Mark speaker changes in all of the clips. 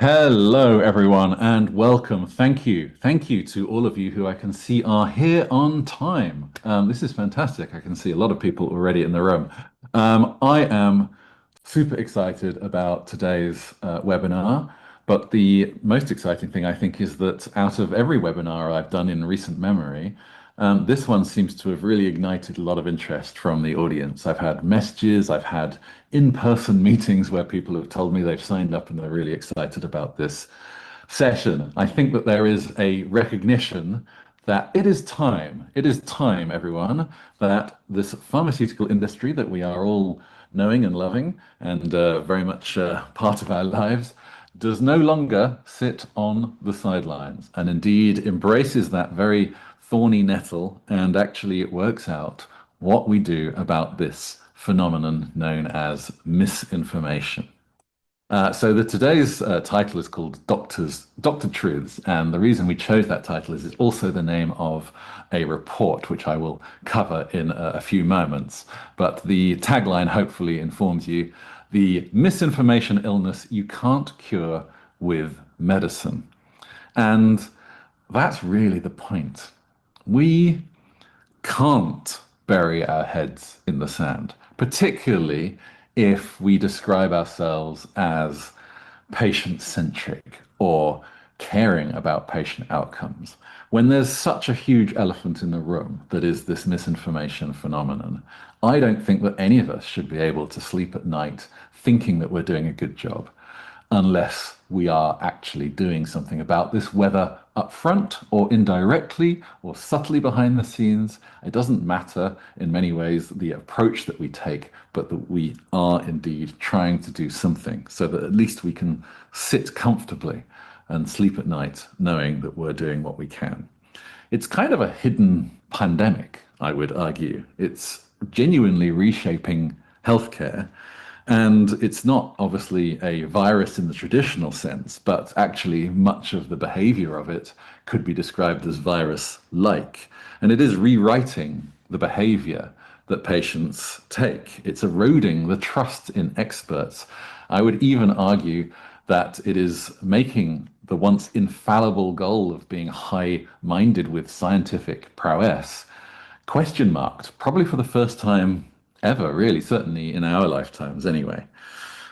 Speaker 1: Hello, everyone, and welcome. Thank you. Thank you to all of you who I can see are here on time. This is fantastic. I can see a lot of people already in the room. I am super excited about today's webinar, but the most exciting thing I think is that out of every webinar I've done in recent memory, this one seems to have really ignited a lot of interest from the audience. I've had messages, I've had in-person meetings where people have told me they've signed up and they're really excited about this session. I think that there is a recognition that it is time, everyone, that this pharmaceutical industry that we are all knowing and loving and very much part of our lives does no longer sit on the sidelines and indeed embraces that very thorny nettle and actually works out what we do about this phenomenon known as misinformation. So today's title is called Doctor Truths, and the reason we chose that title is it's also the name of a report, which I will cover in a few moments. But the tagline hopefully informs you: the misinformation illness you can't cure with medicine. And that's really the point. We can't bury our heads in the sand, particularly if we describe ourselves as patient centric or caring about patient outcomes. When there's such a huge elephant in the room that is this misinformation phenomenon, I don't think that any of us should be able to sleep at night thinking that we're doing a good job unless we are actually doing something about this, whether upfront or indirectly or subtly behind the scenes. It doesn't matter in many ways the approach that we take, but that we are indeed trying to do something so that at least we can sit comfortably and sleep at night knowing that we're doing what we can. It's kind of a hidden pandemic, I would argue. It's genuinely reshaping healthcare. And it's not obviously a virus in the traditional sense, but actually much of the behavior of it could be described as virus-like. And it is rewriting the behavior that patients take. It's eroding the trust in experts. I would even argue that it is making the once infallible goal of being high-minded with scientific prowess question marked, probably for the first time ever, really, certainly in our lifetimes anyway.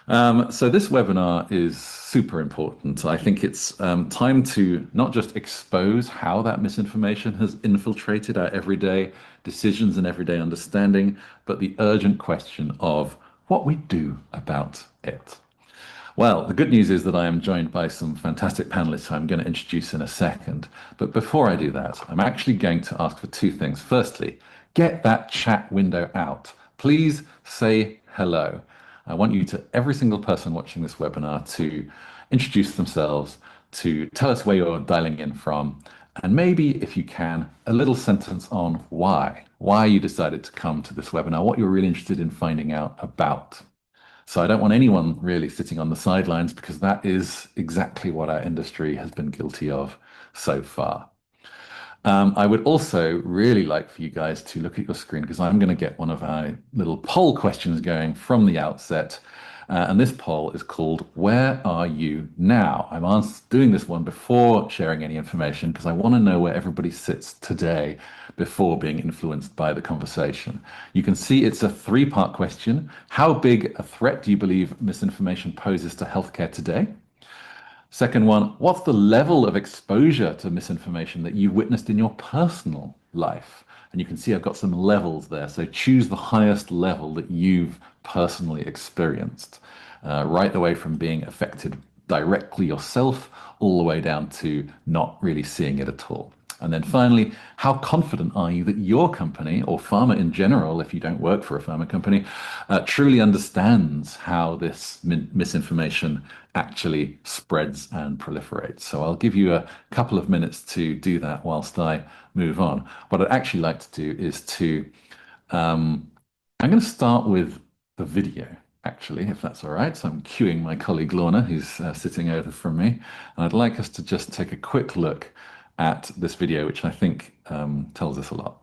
Speaker 1: So this webinar is super important. I think it's time to not just expose how that misinformation has infiltrated our everyday decisions and everyday understanding, but the urgent question of what we do about it. Well, the good news is that I am joined by some fantastic panelists who I'm going to introduce in a second. But before I do that, I'm actually going to ask for two things. Firstly, get that chat window out. Please say hello. I want you to, every single person watching this webinar, to introduce themselves, to tell us where you're dialing in from, and maybe, if you can, a little sentence on why you decided to come to this webinar, what you're really interested in finding out about. So I don't want anyone really sitting on the sidelines, because that is exactly what our industry has been guilty of so far. I would also really like for you guys to look at your screen, because I'm going to get one of our little poll questions going from the outset. And this poll is called, Where Are You Now? I'm doing this one before sharing any information, because I want to know where everybody sits today before being influenced by the conversation. You can see it's a three-part question. How big a threat do you believe misinformation poses to healthcare today? Second one, what's the level of exposure to misinformation that you witnessed in your personal life? And you can see I've got some levels there. So choose the highest level that you've personally experienced, right the way from being affected directly yourself, all the way down to not really seeing it at all. And then finally, how confident are you that your company, or pharma in general, if you don't work for a pharma company, truly understands how this misinformation actually spreads and proliferates? So I'll give you a couple of minutes to do that whilst I move on. What I'd actually like to do is I'm going to start with the video, actually, if that's all right. So I'm cueing my colleague Lorna, who's sitting over from me. And I'd like us to just take a quick look at this video, which I think tells us a lot.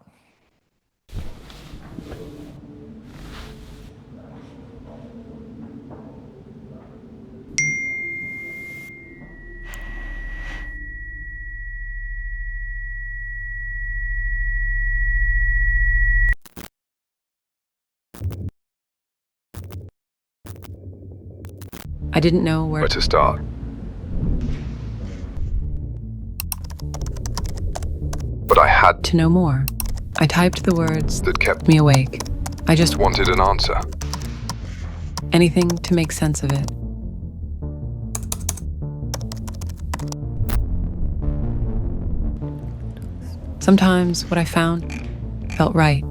Speaker 2: I didn't know
Speaker 3: Where to start? But I had
Speaker 2: to know more. I typed the words
Speaker 3: that kept
Speaker 2: me awake. I just
Speaker 3: wanted an answer.
Speaker 2: anything to make sense of it. Sometimes what I found felt right.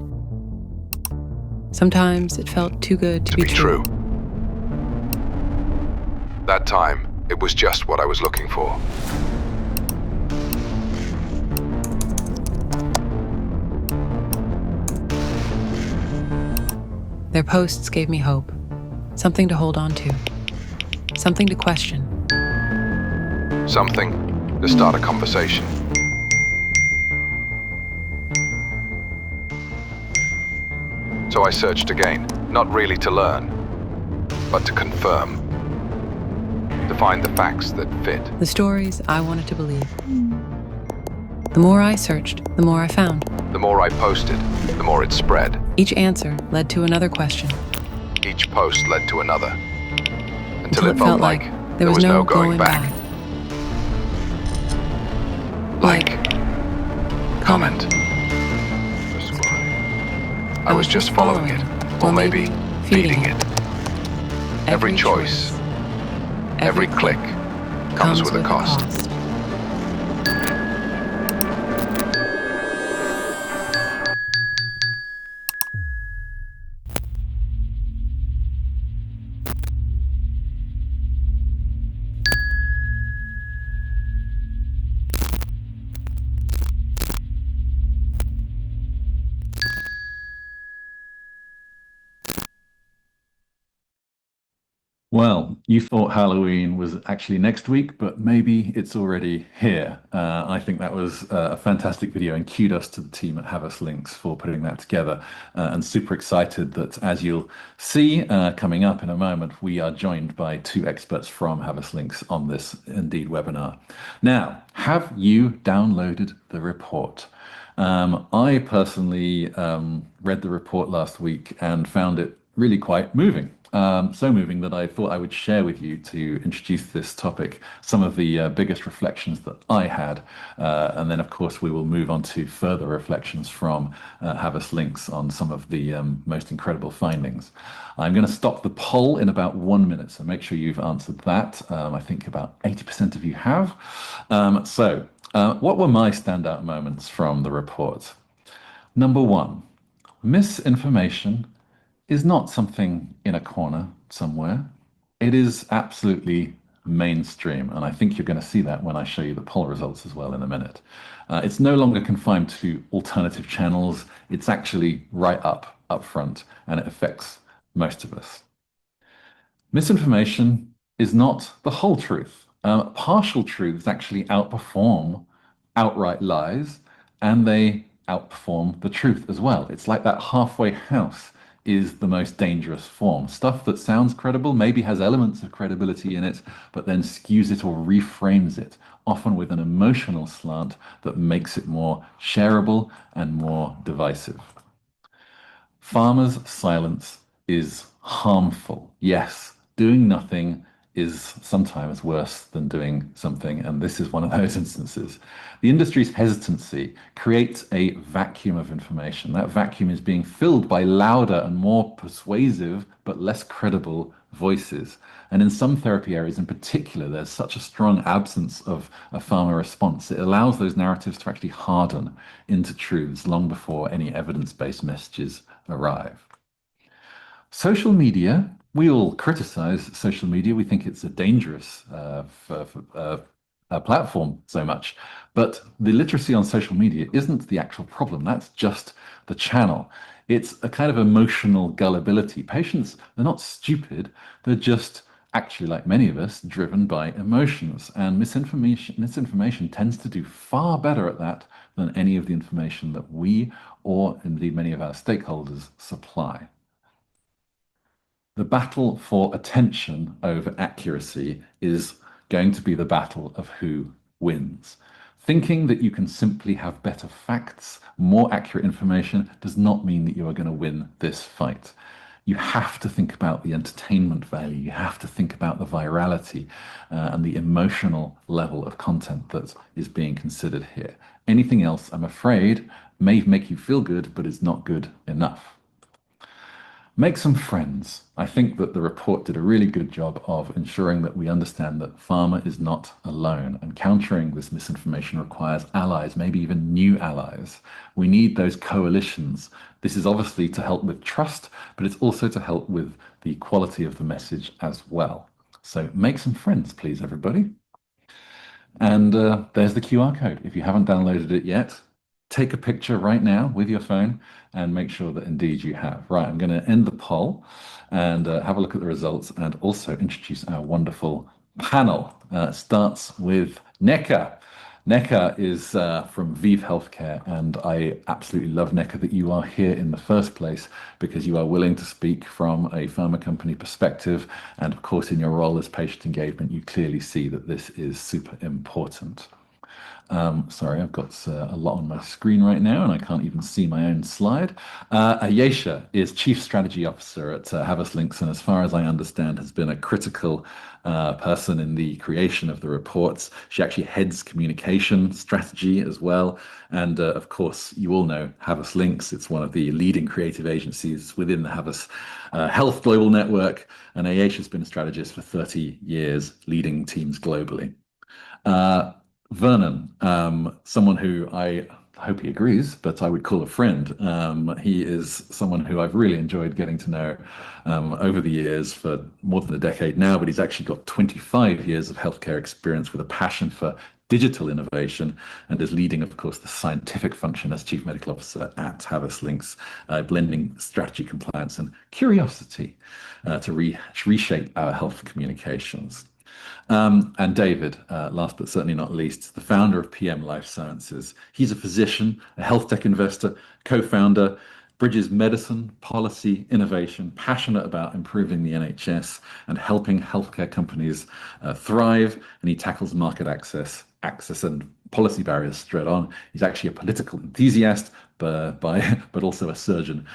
Speaker 2: Sometimes it felt too good to be true.
Speaker 3: That time, it was just what I was looking for.
Speaker 2: Their posts gave me hope, something to hold on to, something to question.
Speaker 3: Something to start a conversation. So I searched again, not really to learn, but to confirm. To find the facts that fit.
Speaker 2: The stories I wanted to believe. The more I searched, the more I found.
Speaker 3: The more I posted, the more it spread.
Speaker 2: Each answer led to another question.
Speaker 3: Each post led to another. Until it
Speaker 2: felt like there was no going back.
Speaker 3: Like, comment, subscribe. I was just following it, or maybe feeding it. Every choice, every click comes with a cost.
Speaker 1: Well, you thought Halloween was actually next week, but maybe it's already here. I think that was a fantastic video, and kudos to the team at Havas Links for putting that together. And super excited that, as you'll see coming up in a moment, we are joined by two experts from Havas Links on this Indeed webinar. Now, have you downloaded the report? I personally read the report last week and found it really quite moving. So moving that I thought I would share with you to introduce this topic some of the biggest reflections that I had. And then, of course, we will move on to further reflections from Havas Links on some of the most incredible findings. I'm going to stop the poll in about 1 minute, so make sure you've answered that. I think about 80% of you have. What were my standout moments from the report? Number one, misinformation is not something in a corner somewhere. It is absolutely mainstream, and I think you're going to see that when I show you the poll results as well in a minute. It's no longer confined to alternative channels. It's actually right up front, and it affects most of us. Misinformation is not the whole truth. Partial truths actually outperform outright lies, and they outperform the truth as well. It's like that halfway house is the most dangerous form. Stuff that sounds credible, maybe has elements of credibility in it, but then skews it or reframes it, often with an emotional slant that makes it more shareable and more divisive. Farmers' silence is harmful. Yes, doing nothing is sometimes worse than doing something, and this is one of those instances. The industry's hesitancy creates a vacuum of information. That vacuum is being filled by louder and more persuasive but less credible voices. And in some therapy areas in particular, there's such a strong absence of a farmer response. It allows those narratives to actually harden into truths long before any evidence-based messages arrive. Social media, we all criticize social media. We think it's a dangerous platform so much. But the literacy on social media isn't the actual problem. That's just the channel. It's a kind of emotional gullibility. Patients, they're not stupid. They're just actually, like many of us, driven by emotions. And misinformation tends to do far better at that than any of the information that we, or indeed many of our stakeholders, supply. The battle for attention over accuracy is going to be the battle of who wins. Thinking that you can simply have better facts, more accurate information, does not mean that you are going to win this fight. you have to think about the entertainment value. You have to think about the virality and the emotional level of content that is being considered here. Anything else, I'm afraid, may make you feel good, but is not good enough. Make some friends. I think that the report did a really good job of ensuring that we understand that pharma is not alone, and countering this misinformation requires allies, maybe even new allies. We need those coalitions. This is obviously to help with trust, but it's also to help with the quality of the message as well. So make some friends, please, everybody. And there's the QR code. If you haven't downloaded it yet, take a picture right now with your phone and make sure that indeed you have. Right, I'm going to end the poll and have a look at the results and also introduce our wonderful panel. Starts with Neka. Neka is from ViiV Healthcare, and I absolutely love, Neka, that you are here in the first place because you are willing to speak from a pharma company perspective. And of course, in your role as patient engagement, you clearly see that this is super important. Sorry, I've got a lot on my screen right now and I can't even see my own slide. Ayesha is Chief Strategy Officer at Havas Links, and as far as I understand, has been a critical person in the creation of the reports. She actually heads communication strategy as well. And of course, you all know Havas Links. It's one of the leading creative agencies within the Havas Health Global Network. And Ayesha has been a strategist for 30 years, leading teams globally. Vernon, someone who I hope he agrees, but I would call a friend. He is someone who I've really enjoyed getting to know over the years for more than a decade now, but he's actually got 25 years of healthcare experience with a passion for digital innovation and is leading, of course, the scientific function as Chief Medical Officer at Havas Links, blending strategy, compliance, and curiosity to reshape our health communications. And David, last but certainly not least, the founder of PM Life Sciences. He's a physician, a health tech investor, co-founder, bridges medicine, policy, innovation, passionate about improving the NHS and helping healthcare companies thrive. And he tackles market access and policy barriers straight on. He's actually a political enthusiast, but also a surgeon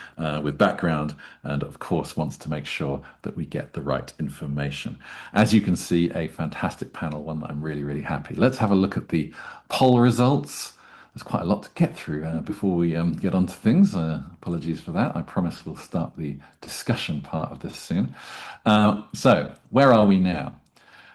Speaker 1: with background, and of course wants to make sure that we get the right information. As you can see, a fantastic panel, one that I'm really, really happy. Let's have a look at the poll results. There's quite a lot to get through before we get on to things. Apologies for that. I promise we'll start the discussion part of this soon. So where are we now?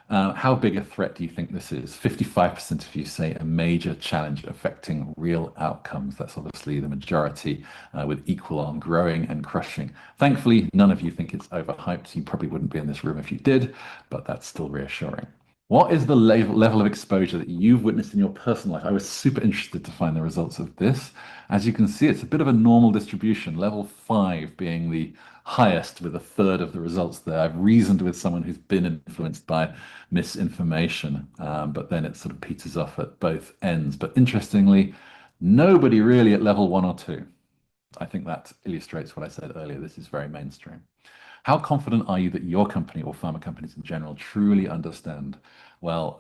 Speaker 1: How big a threat do you think this is? 55% of you say a major challenge affecting real outcomes. That's obviously the majority, with equal on growing and crushing. Thankfully, none of you think it's overhyped. You probably wouldn't be in this room if you did, but that's still reassuring. What is the level of exposure that you've witnessed in your personal life? I was super interested to find the results of this. As you can see, it's a bit of a normal distribution, level 5 being the highest with a third of the results there. I've reasoned with someone who's been influenced by misinformation, but then it sort of peters off at both ends. But interestingly, nobody really at level 1 or 2. I think that illustrates what I said earlier. This is very mainstream. How confident are you that your company or pharma companies in general truly understand? Well,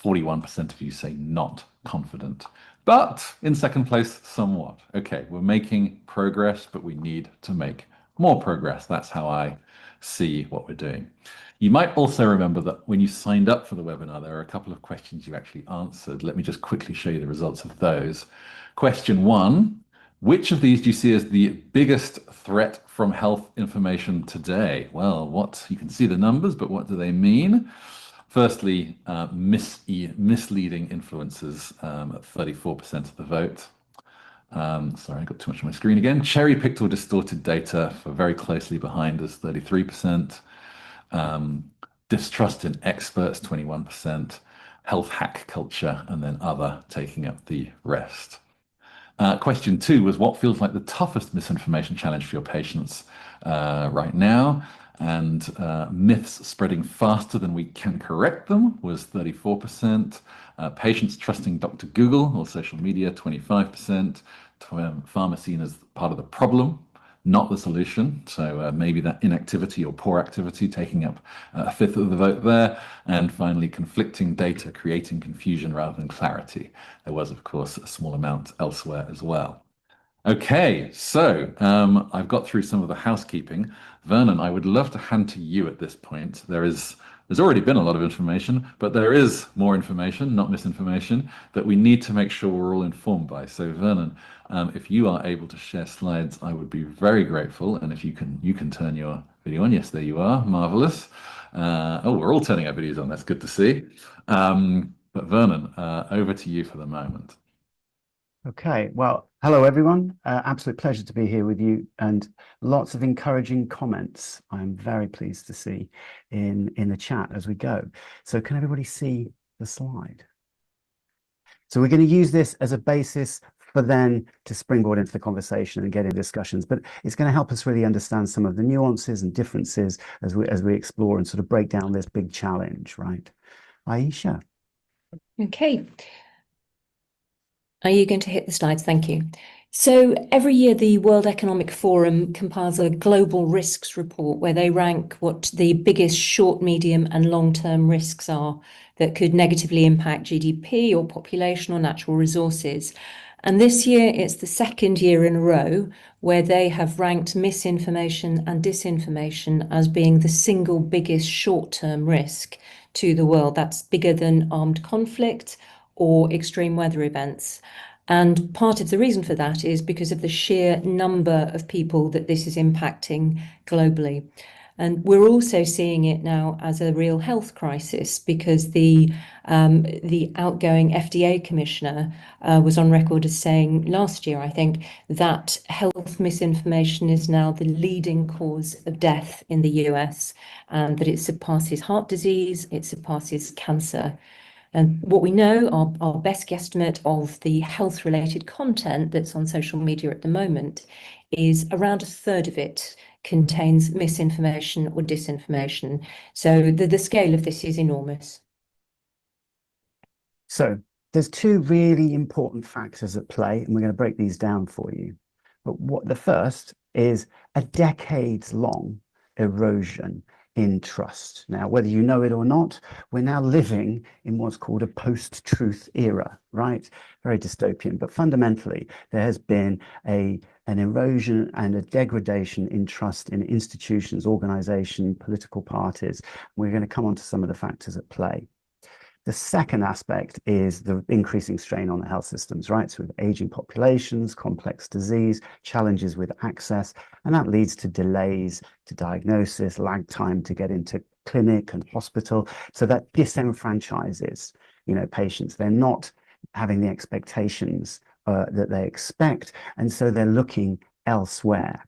Speaker 1: 41% of you say not confident, but in second place, somewhat. Okay, we're making progress, but we need to make more progress. That's how I see what we're doing. You might also remember that when you signed up for the webinar, there are a couple of questions you actually answered. Let me just quickly show you the results of those. Question 1. Which of these do you see as the biggest threat from health information today? Well, you can see the numbers, but what do they mean? Firstly, misleading influences at 34% of the vote. Sorry, I got too much on my screen again. Cherry-picked or distorted data for very closely behind us, 33%. Distrust in experts, 21%. Health hack culture, and then other taking up the rest. Question 2 was what feels like the toughest misinformation challenge for your patients right now? And myths spreading faster than we can correct them was 34%. Patients trusting Dr. Google or social media, 25%. Pharma seen as part of the problem, not the solution. So maybe that inactivity or poor activity taking up a fifth of the vote there. And finally, conflicting data creating confusion rather than clarity. There was, of course, a small amount elsewhere as well. Okay, so I've got through some of the housekeeping. Vernon, I would love to hand to you at this point. There's already been a lot of information, but there is more information, not misinformation, that we need to make sure we're all informed by. So Vernon, if you are able to share slides, I would be very grateful. And if you can turn your video on. Yes, there you are. Marvelous. Oh, we're all turning our videos on. That's good to see. But Vernon, over to you for the moment.
Speaker 4: Okay, well, hello everyone. Absolute pleasure to be here with you, and lots of encouraging comments I'm very pleased to see in the chat as we go. So can everybody see the slide? So we're going to use this as a basis for then to springboard into the conversation and get into discussions, but it's going to help us really understand some of the nuances and differences as we explore and sort of break down this big challenge, right? Aisha.
Speaker 5: Okay. Are you going to hit the slides? Thank you. So every year, the World Economic Forum compiles a global risks report where they rank what the biggest short, medium, and long-term risks are that could negatively impact GDP or population or natural resources. And this year, it's the second year in a row where they have ranked misinformation and disinformation as being the single biggest short-term risk to the world. That's bigger than armed conflict or extreme weather events. And part of the reason for that is because of the sheer number of people that this is impacting globally. And we're also seeing it now as a real health crisis because the outgoing FDA commissioner was on record as saying last year, I think, that health misinformation is now the leading cause of death in the US, and that it surpasses heart disease, it surpasses cancer. And what we know, our best guesstimate of the health-related content that's on social media at the moment is around a third of it contains misinformation or disinformation. So the scale of this is enormous.
Speaker 4: So there's two really important factors at play, and we're going to break these down for you. But what the first is a decades-long erosion in trust. Now, whether you know it or not, we're now living in what's called a post-truth era, right? Very dystopian, but fundamentally, there has been an erosion and a degradation in trust in institutions, organizations, political parties. We're going to come on to some of the factors at play. The second aspect is the increasing strain on the health systems, right? So with aging populations, complex disease, challenges with access, and that leads to delays to diagnosis, lag time to get into clinic and hospital. So that disenfranchises, patients. They're not having the expectations that they expect, and so they're looking elsewhere.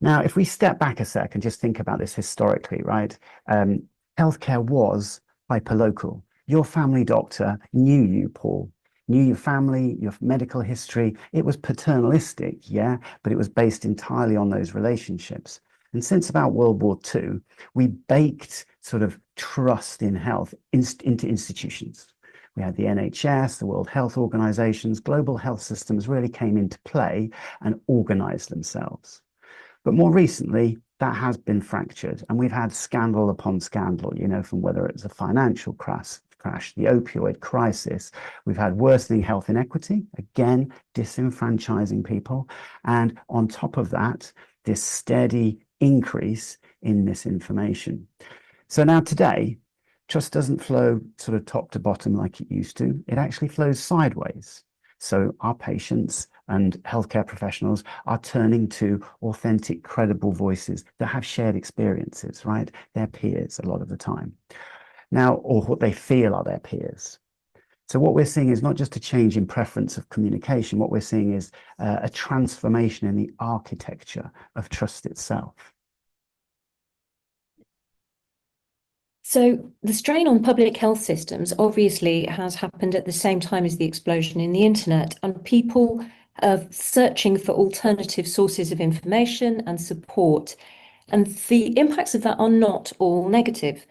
Speaker 4: Now, if we step back a sec and just think about this historically, right? Healthcare was hyperlocal. Your family doctor knew you, Paul, knew your family, your medical history. It was paternalistic, yeah, but it was based entirely on those relationships. And since about World War II, we baked sort of trust in health into institutions. We had the NHS, the World Health Organizations, global health systems really came into play and organized themselves. But more recently, that has been fractured, and we've had scandal upon scandal, from whether it's a financial crash, the opioid crisis. We've had worsening health inequity, again, disenfranchising people. And on top of that, this steady increase in misinformation. So now today, trust doesn't flow sort of top to bottom like it used to. It actually flows sideways. So our patients and healthcare professionals are turning to authentic, credible voices that have shared experiences, right? Their peers a lot of the time. Now, or what they feel are their peers. So what we're seeing is not just a change in preference of communication. What we're seeing is a transformation in the architecture of trust itself.
Speaker 5: So the strain on public health systems obviously has happened at the same time as the explosion in the internet, and people are searching for alternative sources of information and support. And the impacts of that are not all negative.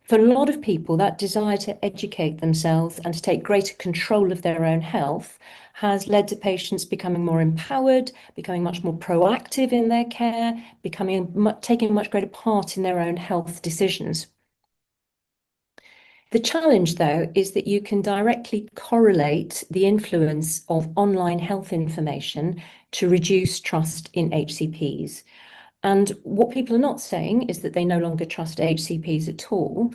Speaker 5: For a lot of people, that desire to educate themselves and to take greater control of their own health has led to patients becoming more empowered, becoming much more proactive in their care, taking a much greater part in their own health decisions. The challenge, though, is that you can directly correlate the influence of online health information to reduce trust in HCPs. And what people are not saying is that they no longer trust HCPs at all.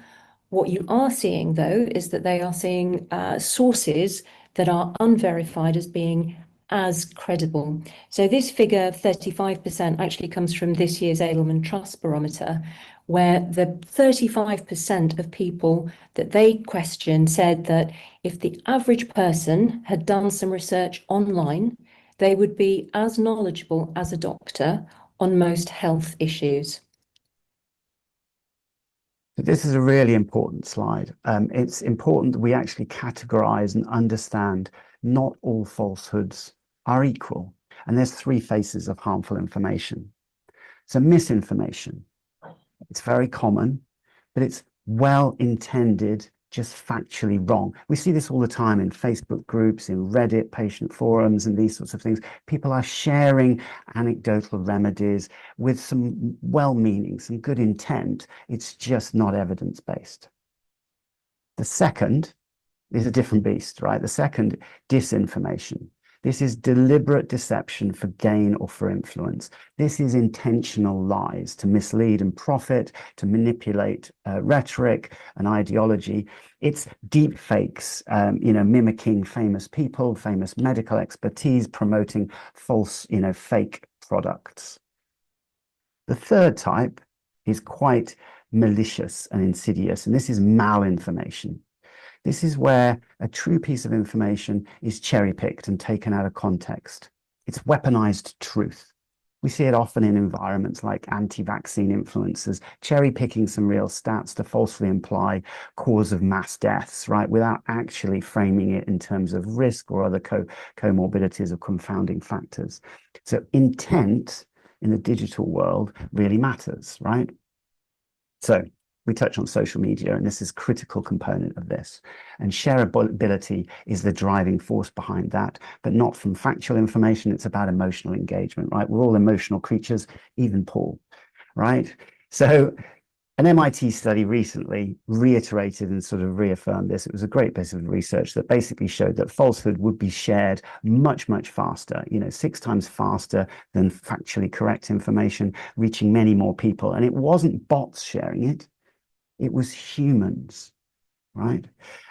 Speaker 5: What you are seeing, though, is that they are seeing sources that are unverified as being as credible. So this figure, 35%, actually comes from this year's Edelman Trust Barometer, where the 35% of people that they questioned said that if the average person had done some research online, they would be as knowledgeable as a doctor on most health issues.
Speaker 4: This is a really important slide. It's important that we actually categorize and understand not all falsehoods are equal. And there's three faces of harmful information. So misinformation, it's very common, but it's well-intended, just factually wrong. We see this all the time in Facebook groups, in Reddit, patient forums, and these sorts of things. People are sharing anecdotal remedies with some well-meaning, some good intent. It's just not evidence-based. The second is a different beast, right? The second, disinformation. This is deliberate deception for gain or for influence. This is intentional lies to mislead and profit, to manipulate rhetoric and ideology. It's deep fakes, mimicking famous people, famous medical expertise, promoting false, fake products. The third type is quite malicious and insidious, and this is malinformation. This is where a true piece of information is cherry-picked and taken out of context. It's weaponized truth. We see it often in environments like anti-vaccine influencers, cherry-picking some real stats to falsely imply cause of mass deaths, right, without actually framing it in terms of risk or other comorbidities or confounding factors. So intent in the digital world really matters, right? So we touch on social media, and this is a critical component of this. And shareability is the driving force behind that, but not from factual information. It's about emotional engagement, right? We're all emotional creatures, even Paul, right? So an MIT study recently reiterated and sort of reaffirmed this. It was a great piece of research that basically showed that falsehood would be shared much, much faster, 6 times faster than factually correct information, reaching many more people. And it wasn't bots sharing it. It was humans, right?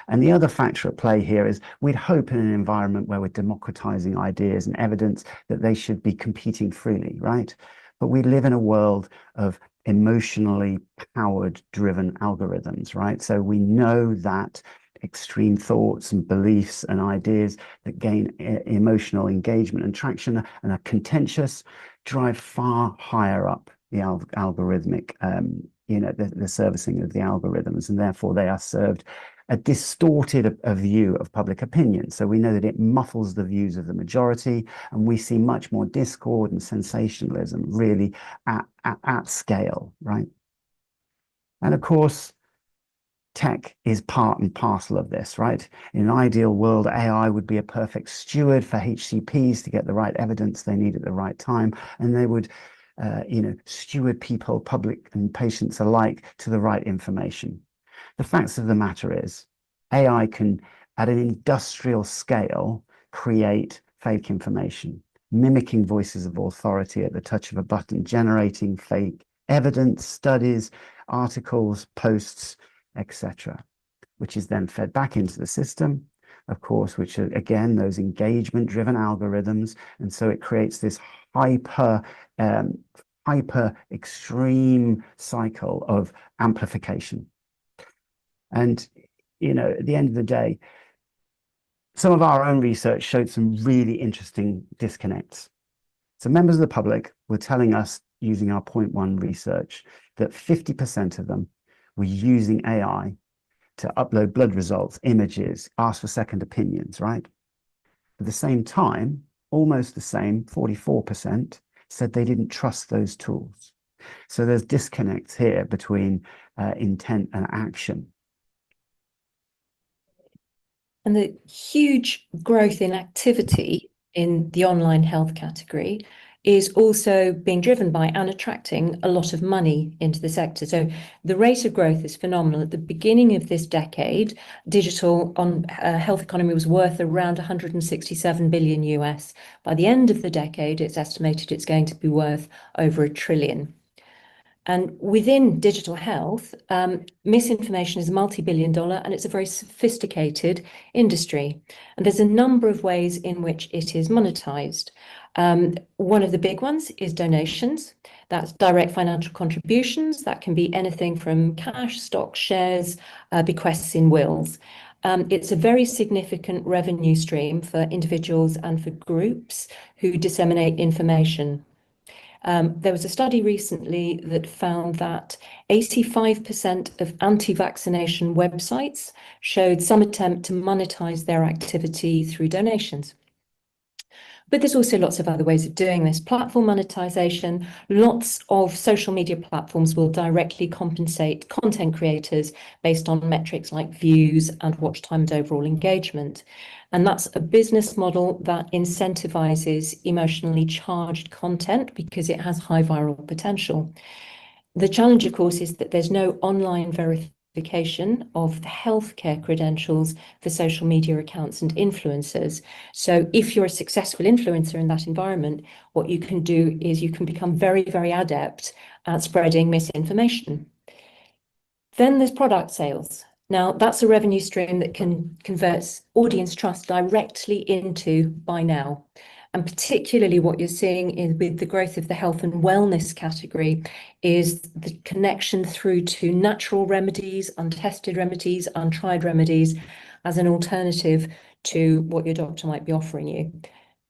Speaker 4: And the other factor at play here is we'd hope in an environment where we're democratizing ideas and evidence that they should be competing freely, right? But we live in a world of emotionally powered driven algorithms, right? So we know that extreme thoughts and beliefs and ideas that gain emotional engagement and traction and are contentious drive far higher up the algorithmic the servicing of the algorithms, and therefore they are served a distorted view of public opinion. So we know that it muffles the views of the majority, and we see much more discord and sensationalism really at scale, right? And of course, tech is part and parcel of this, right? In an ideal world, AI would be a perfect steward for HCPs to get the right evidence they need at the right time, and they would steward people, public and patients alike, to the right information. The facts of the matter is AI can, at an industrial scale, create fake information, mimicking voices of authority at the touch of a button, generating fake evidence, studies, articles, posts, etc., which is then fed back into the system, of course, which are, again, those engagement-driven algorithms. And so it creates this hyper extreme cycle of amplification. And, at the end of the day, some of our own research showed some really interesting disconnects. So members of the public were telling us, using our point one research, that 50% of them were using AI to upload blood results, images, ask for second opinions, right? At the same time, almost the same, 44%, said they didn't trust those tools. So there's disconnects here between intent and action.
Speaker 5: And the huge growth in activity in the online health category is also being driven by and attracting a lot of money into the sector. So the rate of growth is phenomenal. At the beginning of this decade, digital on health economy was worth around 167 billion US. By the end of the decade, it's estimated it's going to be worth over $1 trillion. And within digital health, misinformation is a multi-billion-dollar, and it's a very sophisticated industry. And there's a number of ways in which it is monetized. One of the big ones is donations. That's direct financial contributions. That can be anything from cash, stocks, shares, bequests in wills. It's a very significant revenue stream for individuals and for groups who disseminate information. There was a study recently that found that 85% of anti-vaccination websites showed some attempt to monetize their activity through donations. But there's also lots of other ways of doing this. Platform monetization, lots of social media platforms will directly compensate content creators based on metrics like views and watch time and overall engagement. And that's a business model that incentivizes emotionally charged content because it has high viral potential. The challenge, of course, is that there's no online verification of the healthcare credentials for social media accounts and influencers. So if you're a successful influencer in that environment, what you can do is you can become very, very adept at spreading misinformation. Then there's product sales. Now, that's a revenue stream that can convert audience trust directly into buy now. And particularly what you're seeing in, with the growth of the health and wellness category is the connection through to natural remedies, untested remedies, untried remedies as an alternative to what your doctor might be offering you.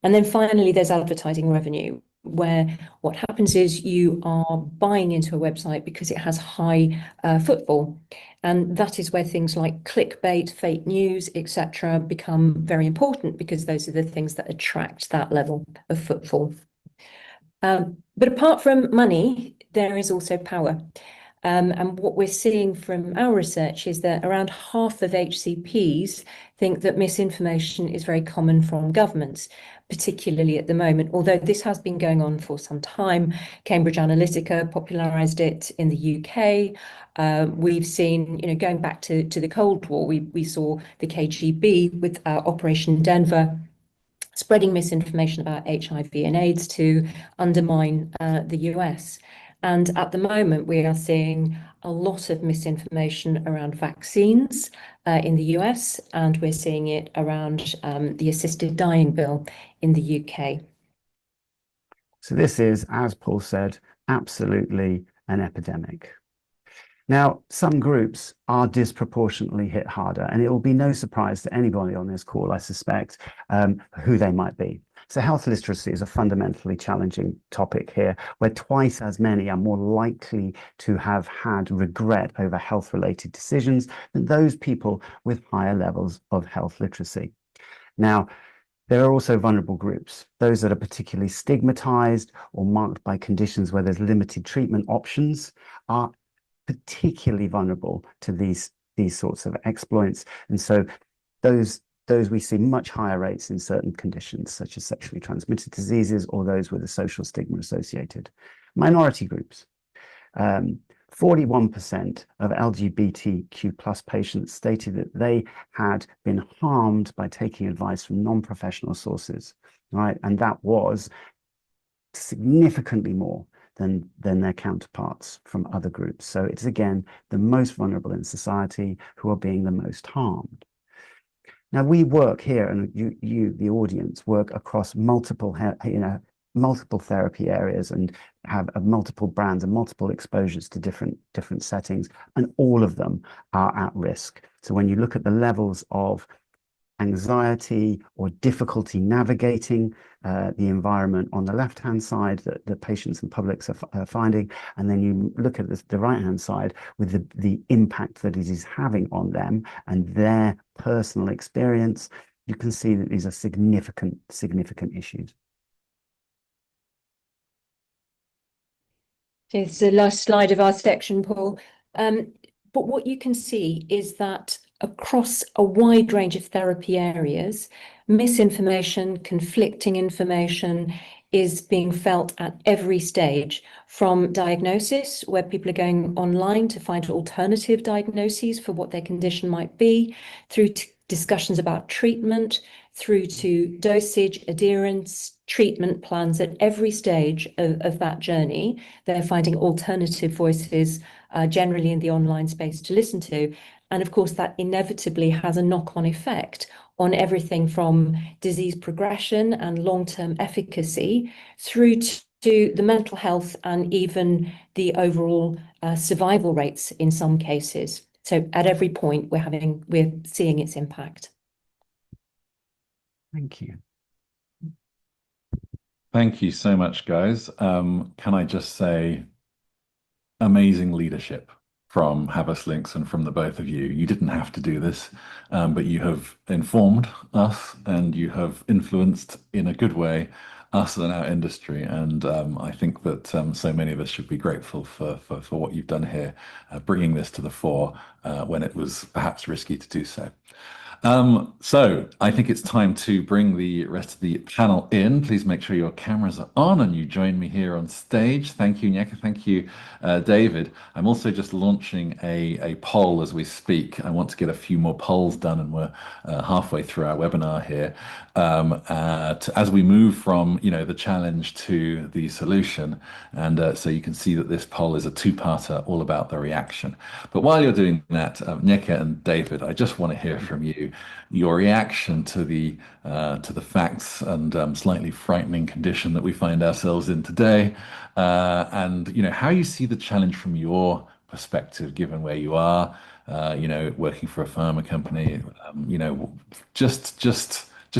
Speaker 5: And then finally, there's advertising revenue, where what happens is you are buying into a website because it has high footfall. And that is where things like clickbait, fake news, etc. become very important because those are the things that attract that level of footfall. But apart from money, there is also power. And what we're seeing from our research is that around half of HCPs think that misinformation is very common from governments, particularly at the moment, although this has been going on for some time. Cambridge Analytica popularised it in the UK. We've seen, going back to the Cold War, we saw the KGB with Operation Denver spreading misinformation about HIV and AIDS to undermine the US. And at the moment, we are seeing a lot of misinformation around vaccines in the US, and we're seeing it around the assisted dying bill in the UK.
Speaker 4: So this is, as Paul said, absolutely an epidemic. Now, some groups are disproportionately hit harder, and it will be no surprise to anybody on this call, I suspect, who they might be. So health literacy is a fundamentally challenging topic here, where twice as many are more likely to have had regret over health-related decisions than those people with higher levels of health literacy. Now, there are also vulnerable groups, those that are particularly stigmatized or marked by conditions where there's limited treatment options are particularly vulnerable to these sorts of exploits. And so those we see much higher rates in certain conditions, such as sexually transmitted diseases or those with a social stigma associated. Minority groups. 41% of LGBTQ+ patients stated that they had been harmed by taking advice from non-professional sources, right? And that was significantly more than their counterparts from other groups. So it's, again, the most vulnerable in society who are being the most harmed. Now, we work here, and you, the audience, work across multiple therapy areas and have multiple brands and multiple exposures to different settings, and all of them are at risk. So when you look at the levels of anxiety or difficulty navigating the environment on the left-hand side that patients and publics are finding, and then you look at the right-hand side with the impact that it is having on them and their personal experience, you can see that these are significant issues.
Speaker 5: It's the last slide of our section, Paul. But what you can see is that across a wide range of therapy areas, misinformation, conflicting information is being felt at every stage, from diagnosis, where people are going online to find alternative diagnoses for what their condition might be, through to discussions about treatment, through to dosage, adherence, treatment plans. At every stage of that journey, they're finding alternative voices, generally in the online space, to listen to. And of course, that inevitably has a knock-on effect on everything from disease progression and long-term efficacy through to the mental health and even the overall survival rates in some cases. So at every point, we're seeing its impact.
Speaker 4: Thank you.
Speaker 1: Thank you so much, guys. Can I just say, amazing leadership from Havas Links and from the both of you. You didn't have to do this, but you have informed us and you have influenced in a good way us and our industry. And I think that so many of us should be grateful for what you've done here, bringing this to the fore when it was perhaps risky to do so. So I think it's time to bring the rest of the panel in. Please make sure your cameras are on and you join me here on stage. Thank you, Nneka. Thank you, David. I'm also just launching a poll as we speak. I want to get a few more polls done, and we're halfway through our webinar here. As we move from, the challenge to the solution. And so you can see that this poll is a two-parter all about the reaction. But while you're doing that, Nneka and David, I just want to hear from you, your reaction to the facts and slightly frightening condition that we find ourselves in today, and how you see the challenge from your perspective, given where you are, working for a pharma company. Just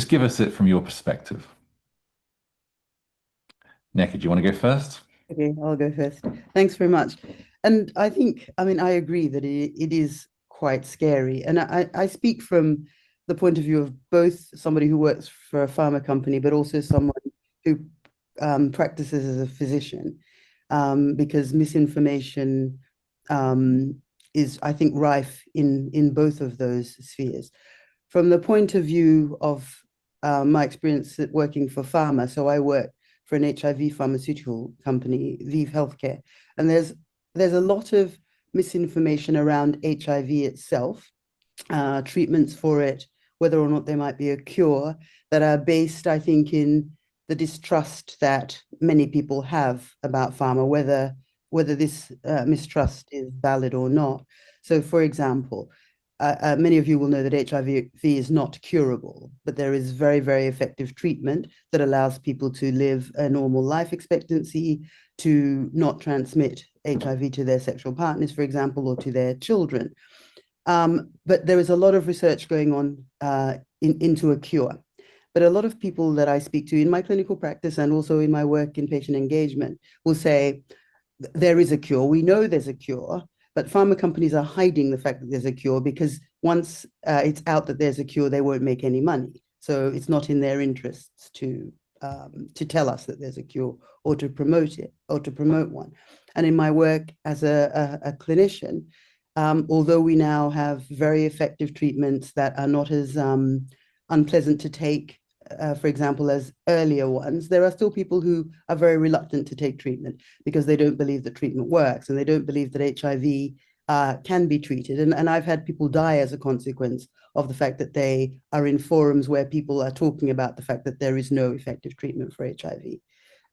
Speaker 1: give us it from your perspective. Nneka, do you want to go first?
Speaker 6: Okay, I'll go first. Thanks very much. And I agree that it is quite scary. And I speak from the point of view of both somebody who works for a pharma company, but also someone who practices as a physician, because misinformation is, I think, rife in both of those spheres. From the point of view of my experience at working for pharma, so I work for an HIV pharmaceutical company, ViiV Healthcare, and there's a lot of misinformation around HIV itself, treatments for it, whether or not there might be a cure, that are based, I think, in the distrust that many people have about pharma, whether this mistrust is valid or not. So, for example, many of you will know that HIV is not curable, but there is very, very effective treatment that allows people to live a normal life expectancy, to not transmit HIV to their sexual partners, for example, or to their children. But there is a lot of research going on into a cure. But a lot of people that I speak to in my clinical practice and also in my work in patient engagement will say, there is a cure. We know there's a cure, but pharma companies are hiding the fact that there's a cure, because once it's out that there's a cure, they won't make any money. So it's not in their interests to tell us that there's a cure or to promote it or to promote one. And in my work as a clinician, although we now have very effective treatments that are not as unpleasant to take, for example, as earlier ones, there are still people who are very reluctant to take treatment because they don't believe that treatment works, and they don't believe that HIV can be treated. And I've had people die as a consequence of the fact that they are in forums where people are talking about the fact that there is no effective treatment for HIV.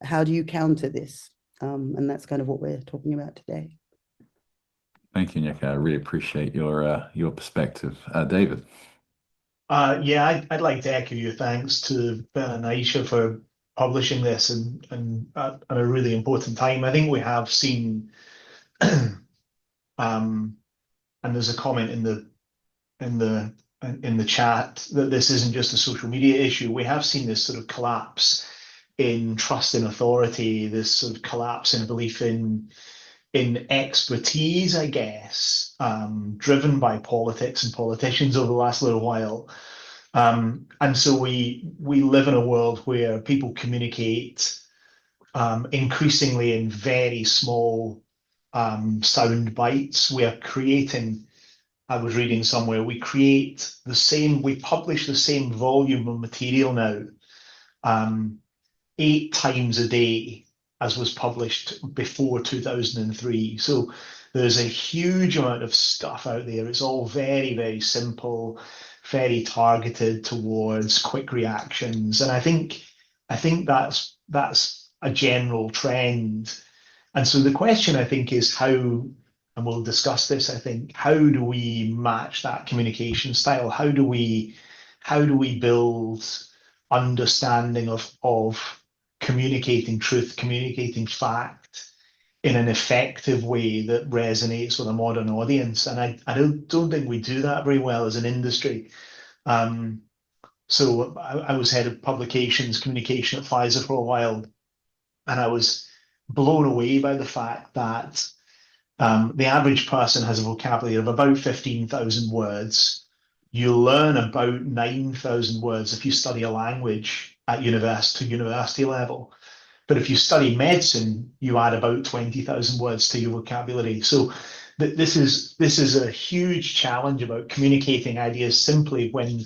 Speaker 6: How do you counter this? And that's kind of what we're talking about today.
Speaker 1: Thank you, Nneka. I really appreciate your perspective. David.
Speaker 7: Yeah, I'd like to echo your thanks to Naisha for publishing this and at a really important time. I think we have seen, and there's a comment in the chat that this isn't just a social media issue. We have seen this sort of collapse in trust in authority, this sort of collapse in belief in expertise, I guess, driven by politics and politicians over the last little while. And so we live in a world where people communicate increasingly in very small sound bites. We are creating, I was reading somewhere, we publish the same volume of material now 8 times a day, as was published before 2003. So there's a huge amount of stuff out there. It's all very, very simple, very targeted towards quick reactions. And I think that's a general trend. And so the question, I think, is how, and we'll discuss this, I think, how do we match that communication style? How do we build understanding of communicating truth, communicating fact in an effective way that resonates with a modern audience? And I don't think we do that very well as an industry. So I was head of publications communication at Pfizer for a while, and I was blown away by the fact that the average person has a vocabulary of about 15,000 words. You learn about 9,000 words if you study a language at university level. But if you study medicine, you add about 20,000 words to your vocabulary. So this is a huge challenge about communicating ideas simply when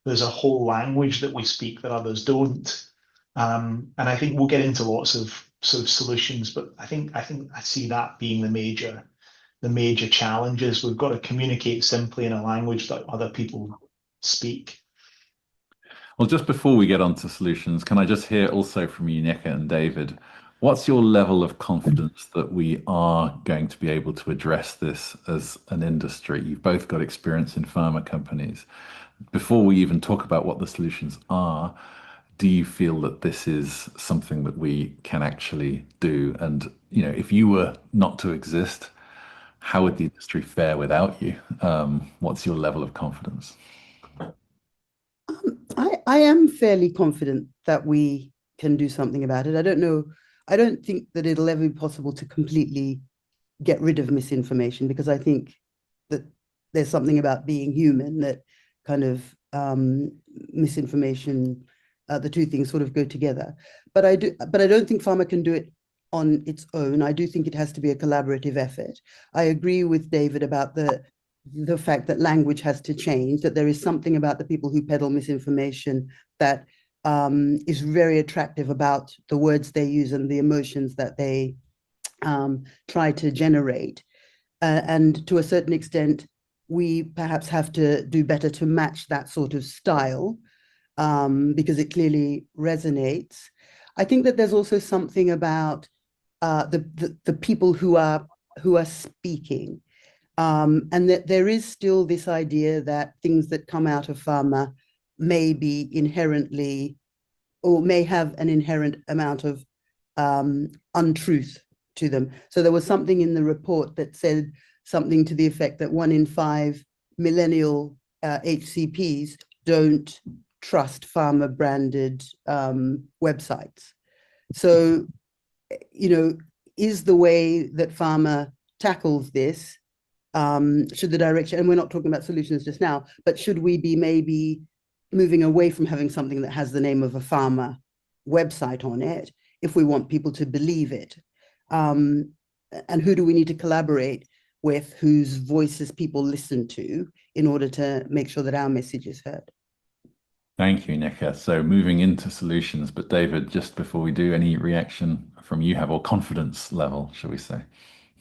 Speaker 7: there's a whole language that we speak that others don't. And I think we'll get into lots of sort of solutions, but I think I see that being the major challenges. We've got to communicate simply in a language that other people speak.
Speaker 1: Well, just before we get on to solutions, can I just hear also from you, Nika and David, what's your level of confidence that we are going to be able to address this as an industry? You've both got experience in pharma companies. Before we even talk about what the solutions are, do you feel that this is something that we can actually do? And, you know, if you were not to exist, how would the industry fare without you? What's your level of confidence?
Speaker 6: I am fairly confident that we can do something about it. I don't know. I don't think that it'll ever be possible to completely get rid of misinformation, because I think that there's something about being human that kind of misinformation, the two things sort of go together. But I don't think pharma can do it on its own. I do think it has to be a collaborative effort. I agree with David about the fact that language has to change, that there is something about the people who peddle misinformation that is very attractive about the words they use and the emotions that they try to generate. And to a certain extent, we perhaps have to do better to match that sort of style, because it clearly resonates. I think that there's also something about the people who are speaking, and that there is still this idea that things that come out of pharma may be inherently, or may have an inherent amount of untruth to them. So there was something in the report that said something to the effect that 1 in 5 millennial HCPs don't trust pharma branded websites. So, you know, is the way that pharma tackles this, should the direction, and we're not talking about solutions just now, but should we be maybe moving away from having something that has the name of a pharma website on it if we want people to believe it? And who do we need to collaborate with, whose voices people listen to, in order to make sure that our message is heard?
Speaker 1: Thank you, Nika. So moving into solutions, but David, just before we do, any reaction from you have, or confidence level, shall we say?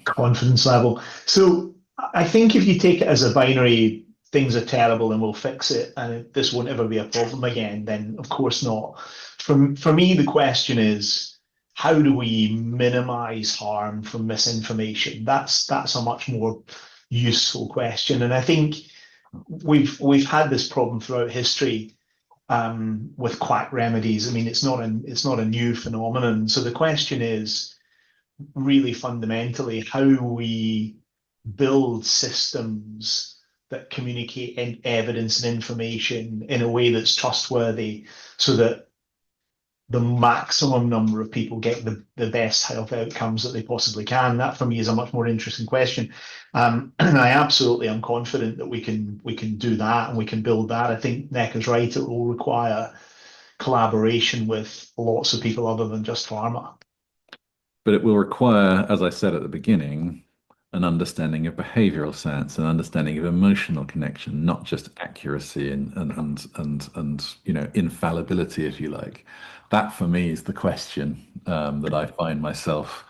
Speaker 7: Confidence level. So I think if you take it as a binary, things are terrible and we'll fix it and this won't ever be a problem again, then of course not. For me, the question is, how do we minimize harm from misinformation? That's a much more useful question. And I think we've had this problem throughout history with quack remedies. I mean, it's not a new phenomenon. So the question is really fundamentally how we build systems that communicate evidence and information in a way that's trustworthy, so that the maximum number of people get the best health outcomes that they possibly can. That for me is a much more interesting question. And I absolutely am confident that we can do that and we can build that. I think Nick is right, it will require collaboration with lots of people other than just pharma.
Speaker 1: But it will require, as I said at the beginning, an understanding of behavioral science, an understanding of emotional connection, not just accuracy and infallibility, if you like. That for me is the question that I find myself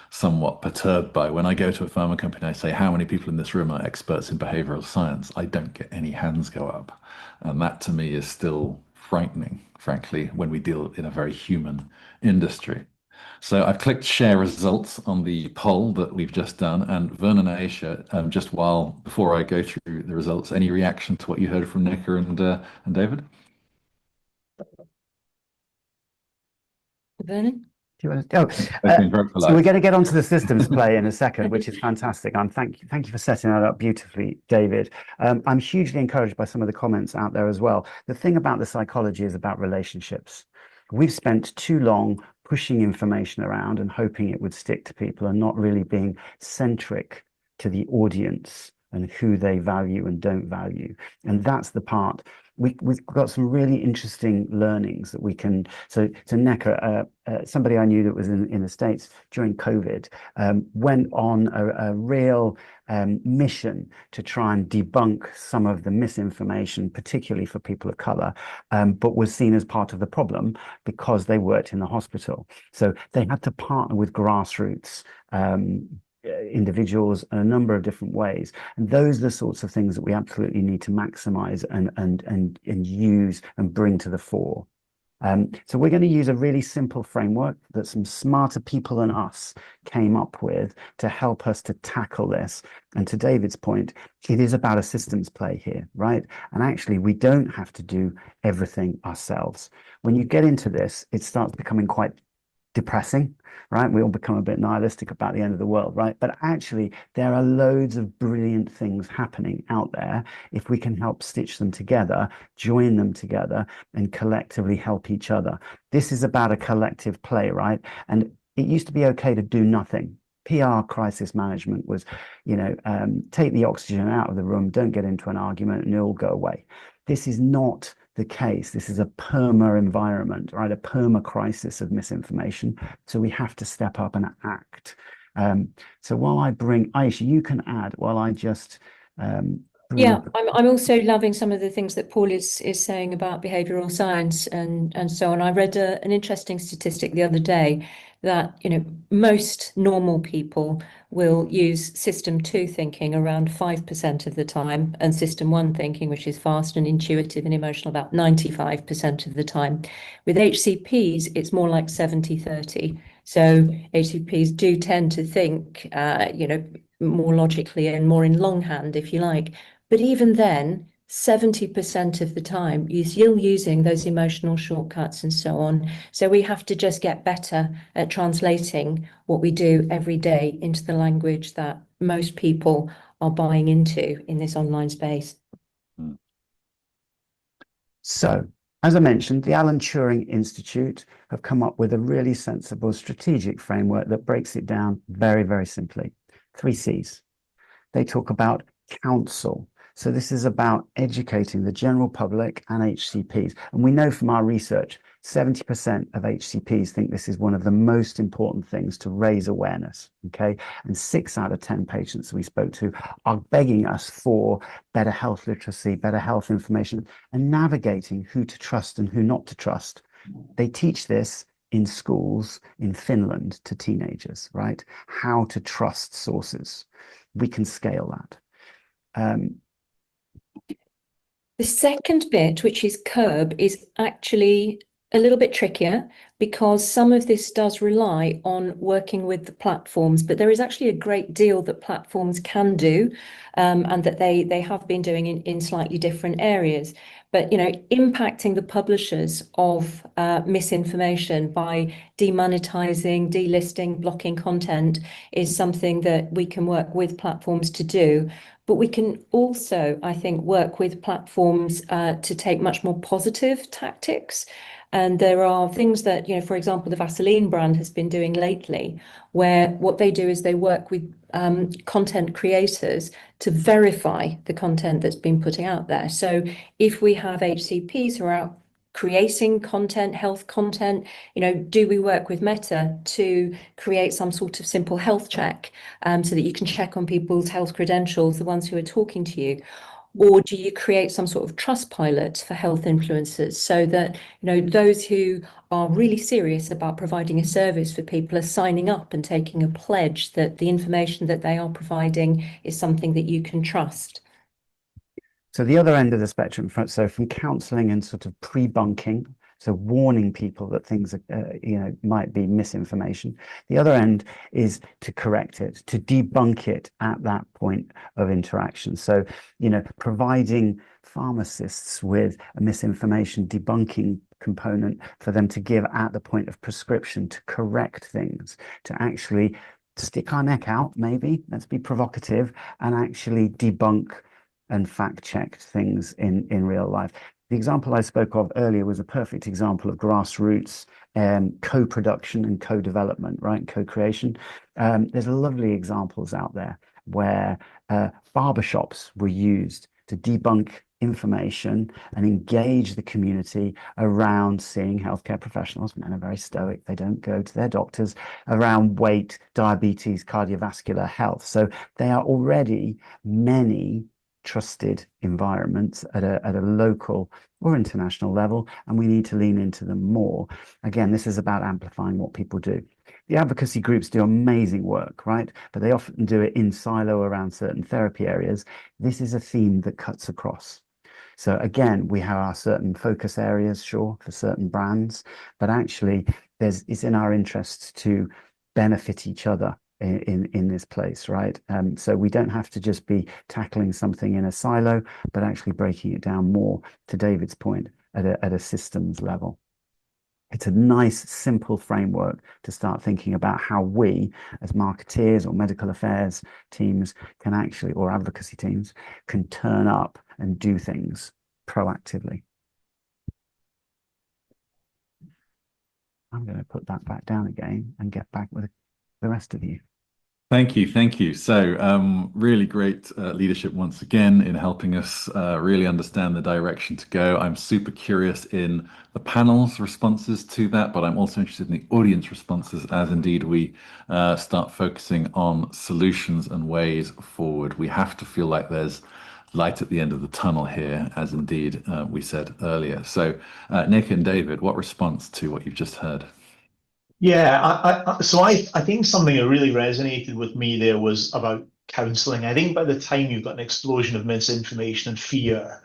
Speaker 1: somewhat perturbed by. When I go to a pharma company, I say, how many people in this room are experts in behavioral science? I don't get any hands go up. And that to me is still frightening, frankly, when we deal in a very human industry. So I've clicked share results on the poll that we've just done. And Vernon and Aisha, before I go through the results, any reaction to what you heard from Necker and David?
Speaker 5: Vernon?
Speaker 4: Do you want to,
Speaker 1: They've been very
Speaker 4: so
Speaker 1: polite.
Speaker 4: we're going to get onto the systems play in a second, which is fantastic. Thank you for setting that up beautifully, David. I'm hugely encouraged by some of the comments out there as well. The thing about the psychology is about relationships. We've spent too long pushing information around and hoping it would stick to people and not really being centric to the audience and who they value and don't value. And that's the part. We've got some really interesting learnings that we can. So Necker, somebody I knew that was in the States during COVID, went on a real mission to try and debunk some of the misinformation, particularly for people of color, but was seen as part of the problem because they worked in the hospital. So they had to partner with grassroots individuals in a number of different ways, and those are the sorts of things that we absolutely need to maximize and use and bring to the fore. So we're going to use a really simple framework that some smarter people than us came up with to help us to tackle this. And to David's point, it is about a systems play here, right? And actually, we don't have to do everything ourselves. When you get into this, it starts becoming quite depressing, right? We all become a bit nihilistic about the end of the world, right? But actually, there are loads of brilliant things happening out there. If we can help stitch them together, join them together, and collectively help each other. This is about a collective play, right? And it used to be okay to do nothing. PR crisis management was, take the oxygen out of the room, don't get into an argument, and it'll go away. This is not the case. This is a perma environment, right? A perma crisis of misinformation. So we have to step up and act. So while I bring Aisha, you can add while I just
Speaker 5: Yeah, I'm also loving some of the things that Paul is saying about behavioral science and so on. I read an interesting statistic the other day that most normal people will use system 2 thinking around 5% of the time, and system 1 thinking, which is fast and intuitive and emotional, about 95% of the time. With HCPs, it's more like 70-30. So HCPs do tend to think more logically and more in longhand, if you like. But even then, 70% of the time, you're still using those emotional shortcuts and so on. So we have to just get better at translating what we do every day into the language that most people are buying into in this online space.
Speaker 4: So, as I mentioned, the Alan Turing Institute have come up with a really sensible strategic framework that breaks it down very, very simply. 3 C's. They talk about counsel. So this is about educating the general public and HCPs. And we know from our research, 70% of HCPs think this is one of the most important things to raise awareness, okay? And 6 out of 10 patients we spoke to are begging us for better health literacy, better health information, and navigating who to trust and who not to trust. They teach this in schools in Finland to teenagers, right? How to trust sources. We can scale that.
Speaker 5: The second bit, which is curb, is actually a little bit trickier because some of this does rely on working with the platforms, but there is actually a great deal that platforms can do and that they have been doing in slightly different areas. But, impacting the publishers of misinformation by demonetizing, delisting, blocking content is something that we can work with platforms to do. But we can also, I think, work with platforms to take much more positive tactics. And there are things that, for example, the Vaseline brand has been doing lately, where what they do is they work with content creators to verify the content that's been putting out there. So if we have HCPs who are out creating content, health content? You know, do we work with Meta to create some sort of simple health check so that you can check on people's health credentials, the ones who are talking to you? Or do you create some sort of trust pilot for health influencers so that, you know, those who are really serious about providing a service for people are signing up and taking a pledge that the information that they are providing is something that you can trust?
Speaker 4: So the other end of the spectrum, so from counselling and sort of pre-bunking, so warning people that things are, you know, might be misinformation. The other end is to correct it, to debunk it at that point of interaction. So, you know, providing pharmacists with a misinformation debunking component for them to give at the point of prescription to correct things, to actually stick our neck out, maybe, let's be provocative, and actually debunk and fact check things in real life. The example I spoke of earlier was a perfect example of grassroots co-production and co-development, right? Co-creation. There's lovely examples out there where barbershops were used to debunk information and engage the community around seeing healthcare professionals. Men are very stoic, they don't go to their doctors, around weight, diabetes, cardiovascular health. So they are already many trusted environments at a local or international level, and we need to lean into them more. Again, this is about amplifying what people do. The advocacy groups do amazing work, right? But they often do it in silo around certain therapy areas. This is a theme that cuts across. So again, we have our certain focus areas, sure, for certain brands, but actually it's in our interests to benefit each other in this place, right? So we don't have to just be tackling something in a silo, but actually breaking it down more, to David's point, at a systems level. It's a nice, simple framework to start thinking about how we, as marketeers or medical affairs teams, can actually, or advocacy teams, can turn up and do things proactively. I'm going to put that back down again and get back with the rest of you.
Speaker 1: Thank you, thank you. So really great leadership once again in helping us really understand the direction to go. I'm super curious in the panel's responses to that, but I'm also interested in the audience responses as indeed we start focusing on solutions and ways forward. We have to feel like there's light at the end of the tunnel here, as indeed we said earlier. So Nick and David, what response to what you've just heard?
Speaker 7: Yeah, so I think something that really resonated with me there was about counselling. I think by the time you've got an explosion of misinformation and fear,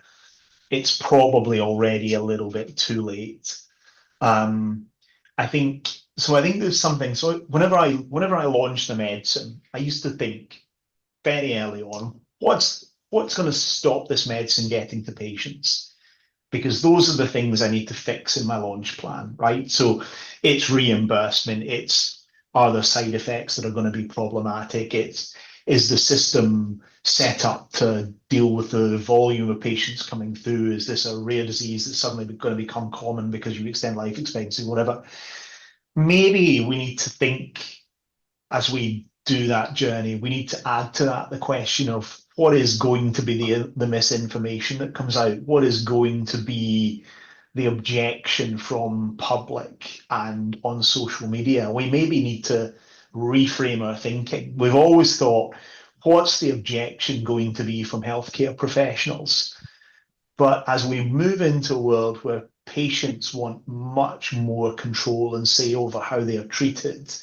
Speaker 7: it's probably already a little bit too late. I think there's something. So whenever I launched a medicine, I used to think very early on, what's going to stop this medicine getting to patients? Because those are the things I need to fix in my launch plan, right? So it's reimbursement, are there side effects that are going to be problematic? Is the system set up to deal with the volume of patients coming through? Is this a rare disease that's suddenly going to become common because you extend life expectancy, whatever? Maybe we need to think, as we do that journey, we need to add to that the question of what is going to be the misinformation that comes out? What is going to be the objection from public and on social media? We maybe need to reframe our thinking. We've always thought, what's the objection going to be from healthcare professionals? But as we move into a world where patients want much more control and say over how they are treated,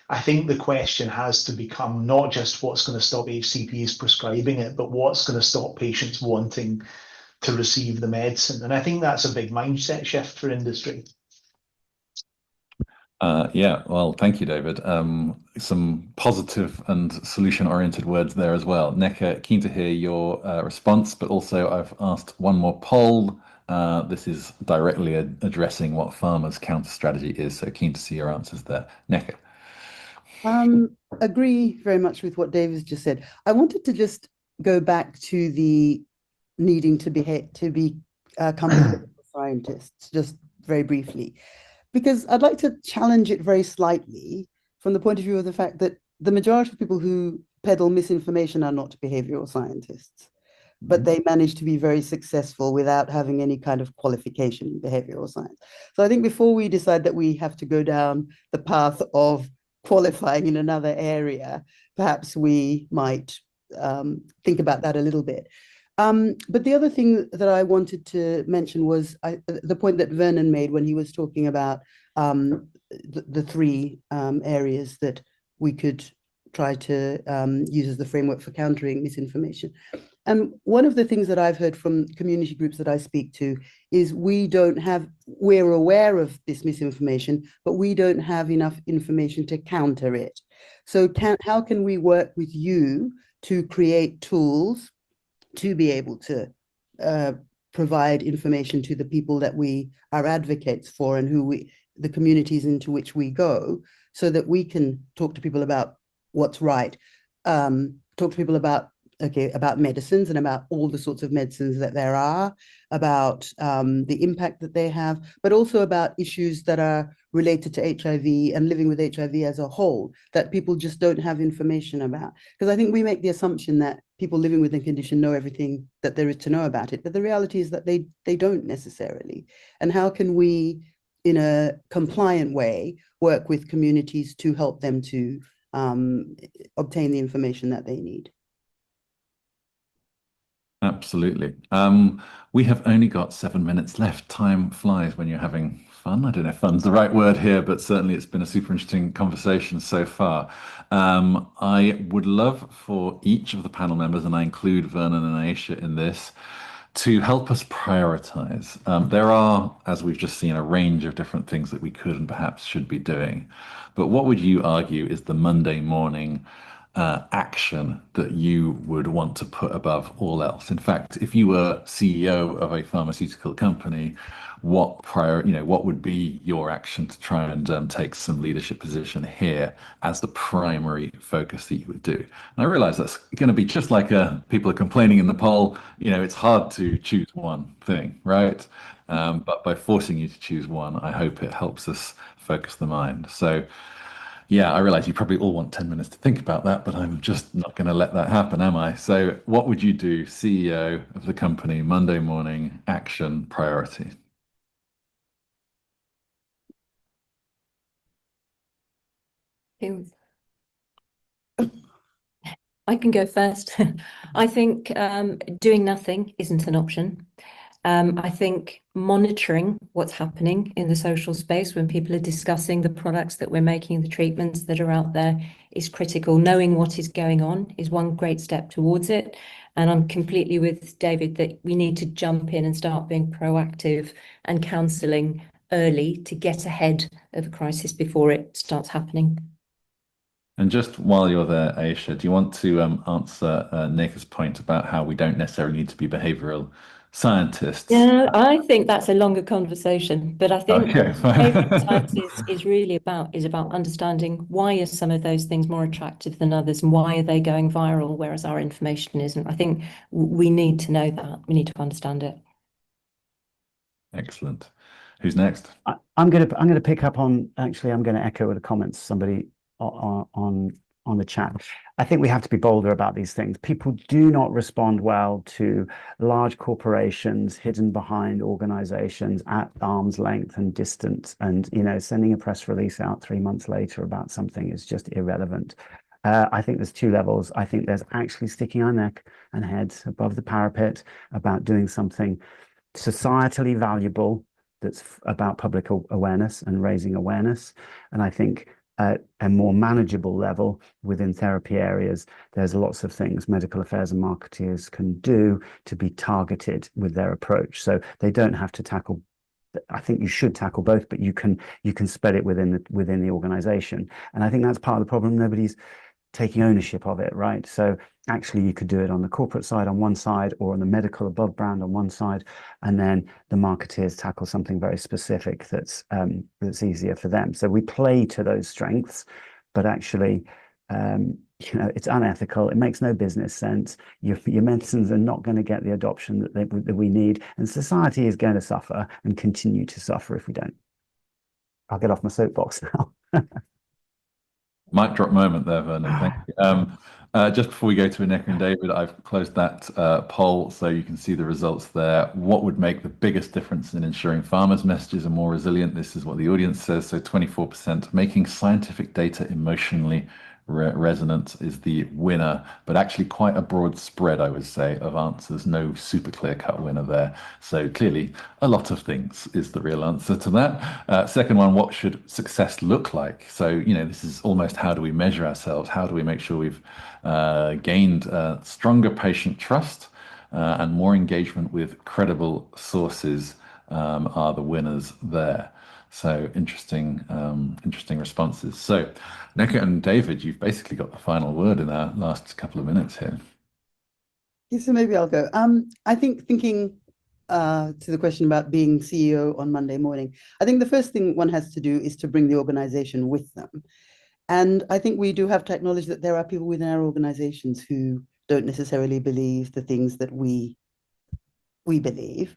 Speaker 7: I think the question has to become not just what's going to stop HCPs prescribing it, but what's going to stop patients wanting to receive the medicine. And I think that's a big mindset shift for industry.
Speaker 1: Yeah, well, thank you, David. Some positive and solution-oriented words there as well. Neka, keen to hear your response, but also I've asked one more poll. This is directly addressing what pharma's counter strategy is, so keen to see your answers there. Neka.
Speaker 6: Agree very much with what David's just said. I wanted to just go back to the needing to be competent scientists, just very briefly, because I'd like to challenge it very slightly from the point of view of the fact that the majority of people who peddle misinformation are not behavioral scientists. but they manage to be very successful without having any kind of qualification in behavioral science. So I think before we decide that we have to go down the path of qualifying in another area, perhaps we might think about that a little bit. But the other thing that I wanted to mention was the point that Vernon made when he was talking about the three areas that we could try to use as the framework for countering misinformation. And one of the things that I've heard from community groups that I speak to is we're aware of this misinformation, but we don't have enough information to counter it. So how can we work with you to create tools to be able to provide information to the people that we are advocates for and the communities into which we go, so that we can talk to people about what's right, talk to people about medicines and about all the sorts of medicines that there are, about the impact that they have, but also about issues that are related to HIV and living with HIV as a whole, that people just don't have information about. Because I think we make the assumption that people living with the condition know everything that there is to know about it, but the reality is that they don't necessarily. And how can we, in a compliant way, work with communities to help them to obtain the information that they need?
Speaker 1: Absolutely. We have only got 7 minutes left. Time flies when you're having fun. I don't know if fun's the right word here, but certainly it's been a super interesting conversation so far. I would love for each of the panel members, and I include Vernon and Aisha in this, to help us prioritize. There are, as we've just seen, a range of different things that we could and perhaps should be doing. But what would you argue is the Monday morning action that you would want to put above all else? In fact, if you were CEO of a pharmaceutical company, what would be your action to try and take some leadership position here as the primary focus that you would do? And I realize that's going to be just like people are complaining in the poll. It's hard to choose one thing, right? But by forcing you to choose one, I hope it helps us focus the mind. So yeah, I realize you probably all want 10 minutes to think about that, but I'm just not going to let that happen, am I? So what would you do, CEO of the company, Monday morning, action, priority?
Speaker 5: I can go first. I think doing nothing isn't an option. I think monitoring what's happening in the social space when people are discussing the products that we're making, the treatments that are out there, is critical. Knowing what is going on is one great step towards it. And I'm completely with David that we need to jump in and start being proactive and counselling early to get ahead of a crisis before it starts happening.
Speaker 1: And just while you're there, Aisha, do you want to answer Nika's point about how we don't necessarily need to be behavioral scientists?
Speaker 5: Yeah, I think that's a longer conversation, but I think
Speaker 1: Okay,
Speaker 5: behavioral science is really about understanding why are some of those things more attractive than others, and why are they going viral, whereas our information isn't. I think we need to know that. We need to understand it.
Speaker 1: Excellent. Who's next?
Speaker 4: I'm going to pick up on. Actually, I'm going to echo the comments somebody on the chat. I think we have to be bolder about these things. People do not respond well to large corporations hidden behind organizations at arm's length and distance. And, sending a press release out 3 months later about something is just irrelevant. I think there's two levels. I think there's actually sticking our neck and heads above the parapet about doing something societally valuable that's about public awareness and raising awareness. And I think at a more manageable level within therapy areas, there's lots of things medical affairs and marketeers can do to be targeted with their approach. So they don't have to tackle, I think you should tackle both, but you can spread it within the organization. And I think that's part of the problem. Nobody's taking ownership of it, right? So actually you could do it on the corporate side on one side, or on the medical above brand on one side, and then the marketeers tackle something very specific that's easier for them. So we play to those strengths, but actually it's unethical. It makes no business sense. Your medicines are not going to get the adoption that we need, and society is going to suffer and continue to suffer if we don't. I'll get off my soapbox now.
Speaker 1: Mic drop moment there, Vernon. Thank you. Just before we go to Aneka and David, I've closed that poll so you can see the results there. What would make the biggest difference in ensuring farmers' messages are more resilient? This is what the audience says. So 24%, making scientific data emotionally resonant is the winner, but actually quite a broad spread, I would say, of answers. No super clear-cut winner there. So clearly, a lot of things is the real answer to that. Second one, what should success look like? So, you know, this is almost how do we measure ourselves? How do we make sure we've gained stronger patient trust and more engagement with credible sources are the winners there. So interesting responses. So Aneka and David, you've basically got the final word in our last couple of minutes here.
Speaker 6: Yeah, so maybe I'll go. I think thinking to the question about being CEO on Monday morning, I think the first thing one has to do is to bring the organization with them. And I think we do have to acknowledge that there are people within our organizations who don't necessarily believe the things that we believe.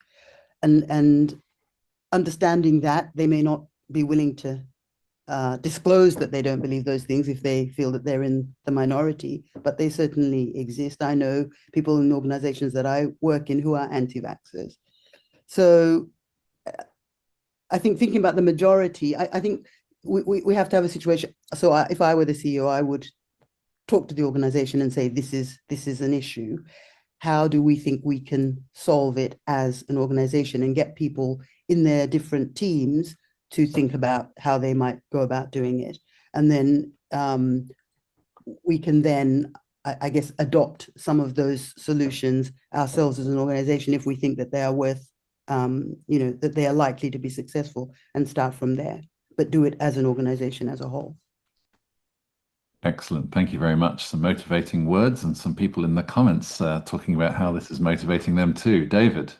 Speaker 6: And understanding that they may not be willing to disclose that they don't believe those things if they feel that they're in the minority, but they certainly exist. I know people in organizations that I work in who are anti-vaxxers. So I think thinking about the majority, I think we have to have a situation. So if I were the CEO, I would talk to the organization and say, this is an issue. How do we think we can solve it as an organization and get people in their different teams to think about how they might go about doing it? And then we can then, I guess, adopt some of those solutions ourselves as an organization if we think that they are worth, you know, that they are likely to be successful, and start from there, but do it as an organization as a whole.
Speaker 1: Excellent. Thank you very much. Some motivating words and some people in the comments talking about how this is motivating them too. David.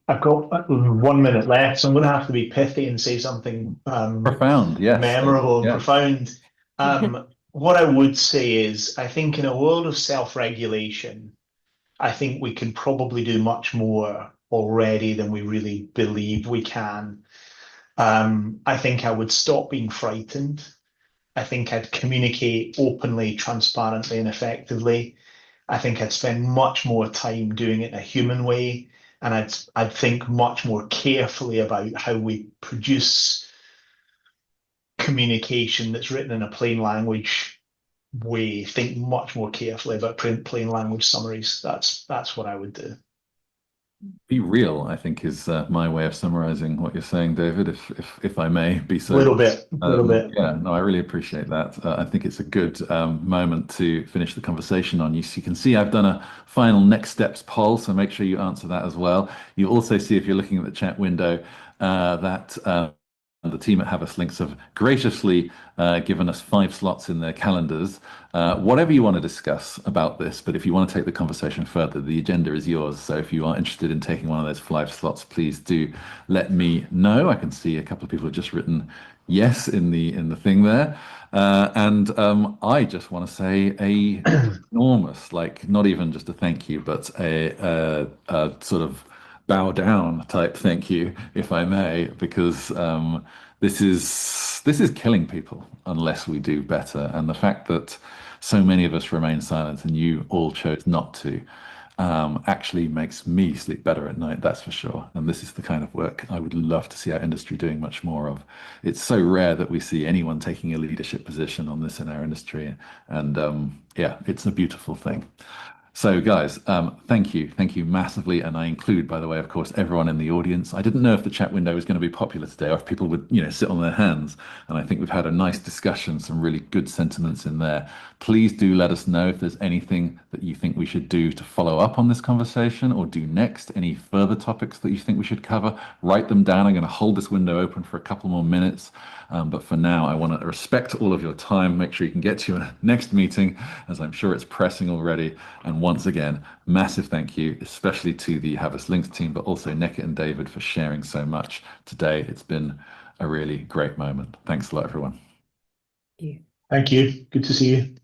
Speaker 7: I've got 1 minute left, so I'm going to have to be pithy and say something
Speaker 1: profound, yes,
Speaker 7: memorable
Speaker 1: yeah.
Speaker 7: and profound. What I would say is, I think in a world of self-regulation, I think we can probably do much more already than we really believe we can. I think I would stop being frightened. I think I'd communicate openly, transparently, and effectively. I think I'd spend much more time doing it in a human way. And I'd think much more carefully about how we produce communication that's written in a plain language way. Think much more carefully about plain language summaries. That's what I would do.
Speaker 1: Be real, I think, is my way of summarizing what you're saying, David, if I may be so.
Speaker 7: A little bit.
Speaker 1: Yeah, no, I really appreciate that. I think it's a good moment to finish the conversation on. You can see I've done a final next steps poll, so make sure you answer that as well. You also see, if you're looking at the chat window, that the team at Havas Links have graciously given us 5 slots in their calendars. Whatever you want to discuss about this, but if you want to take the conversation further, the agenda is yours. So if you are interested in taking one of those 5 slots, please do let me know. I can see a couple of people have just written yes in the thing there. And I just want to say a enormous, like, not even just a thank you, but a sort of bow down type thank you, if I may, because this is killing people unless we do better. And the fact that so many of us remain silent and you all chose not to actually makes me sleep better at night, that's for sure. And this is the kind of work I would love to see our industry doing much more of. It's so rare that we see anyone taking a leadership position on this in our industry. And yeah, it's a beautiful thing. So guys, thank you massively. And I include, by the way, of course, everyone in the audience. I didn't know if the chat window was going to be popular today or if people would, you know, sit on their hands. And I think we've had a nice discussion, some really good sentiments in there. Please do let us know if there's anything that you think we should do to follow up on this conversation or do next, any further topics that you think we should cover. Write them down. I'm going to hold this window open for a couple more minutes. But for now, I want to respect all of your time. Make sure you can get to your next meeting, as I'm sure it's pressing already. And once again, massive thank you, especially to the Havas Links team, but also Aneka and David for sharing so much today. It's been a really great moment. Thanks a lot, everyone.
Speaker 7: Thank you. Good to see you.